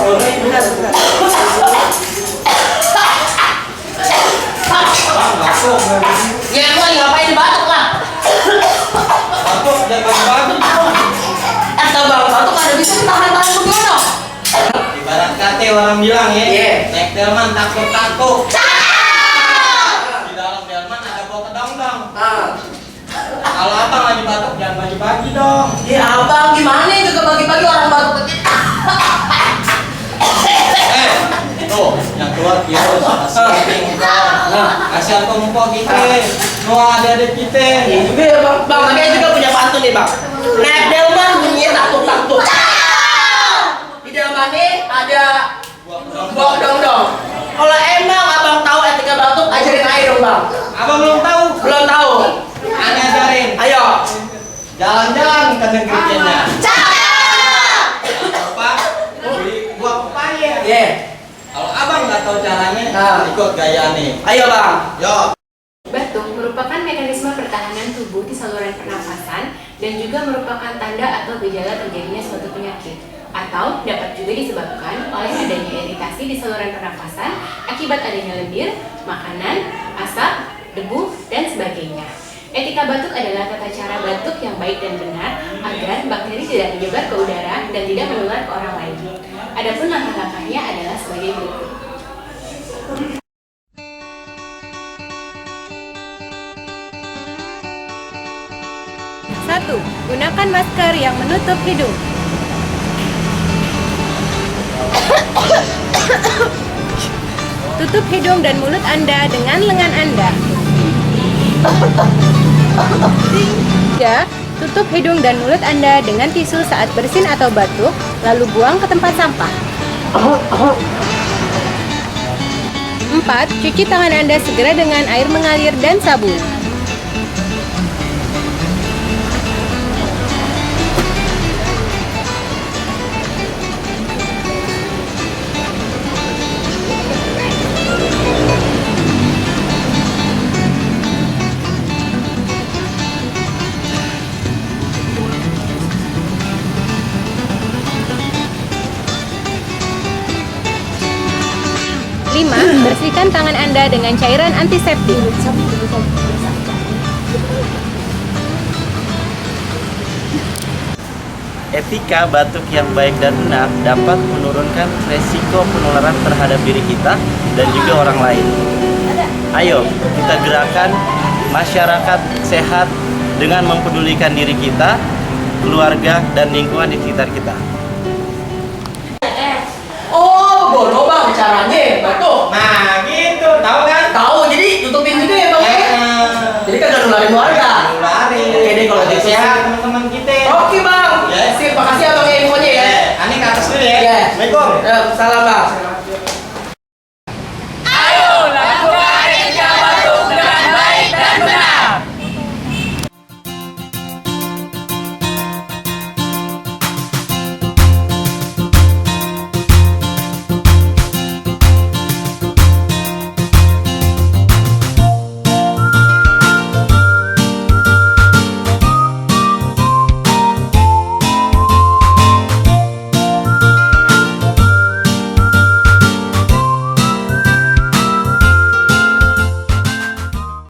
Ya gua ngapain batuk lah? Batuk jangan batuk. Bang batuk ada bisa tahan-tahan begono. Ibarat kata orang bilang ya, naik delman takut-takut. Di dalam delman ada bau kedong-dong. Kalau abang lagi batuk jangan bagi-bagi dong. Ya abang gimana itu bagi-bagi orang batuk kecil. Tuh, yang keluar virus asing dong. Kasihan kamu kok gitu. Nuh ada kita. Iya juga ya bang. Bang saya juga punya pantun nih bang. Naik delman bunyinya takut-takut. Di delmannya ada buah kedong-dong. Kalau emang abang tahu etika batuk, ajarin aja dong bang. Abang belum tahu? Belum tahu. Aneh ajarin. Ayo. Jalan-jalan ke negeri Kenya. Apa? Beli buah pepaya. Iya. Kalau abang nggak tahu caranya, ikut gaya nih. Ayo bang. Yo. Batuk merupakan mekanisme pertahanan tubuh di saluran pernafasan dan juga merupakan tanda atau gejala terjadinya suatu penyakit, atau dapat juga disebabkan oleh adanya iritasi di saluran pernafasan akibat adanya lendir, makanan, asap, debu, dan sebagainya. Etika batuk adalah tata cara batuk yang baik dan benar agar bakteri tidak menyebar ke udara dan tidak menular ke orang lain. Adapun langkah-langkahnya adalah sebagai berikut. 1. Gunakan masker yang menutup hidung. Tutup hidung dan mulut Anda dengan lengan Anda. 3. Tutup hidung dan mulut Anda dengan tisu saat bersin atau batuk, lalu buang ke tempat sampah. 4. Cuci tangan Anda segera dengan air mengalir dan sabun. 5. Bersihkan tangan Anda dengan cairan antiseptik. Etika batuk yang baik dan benar dapat menurunkan resiko penularan terhadap diri kita dan juga orang lain. Ayo, kita gerakan masyarakat sehat dengan mempedulikan diri kita, keluarga, dan lingkungan di sekitar kita. Oh, bodoh bang caranya batuk. Nah, gitu. Tahu kan? Tahu, jadi tutupin juga ya bang ya? Jadi kagak nularin warga. Nularin. Oke deh kalau gitu. Sehat teman-teman kita. Oke bang. Yes. Sip, makasih abang ya infonya ya. Ani ke atas dulu ya. Iya. Assalamualaikum. Salam bang.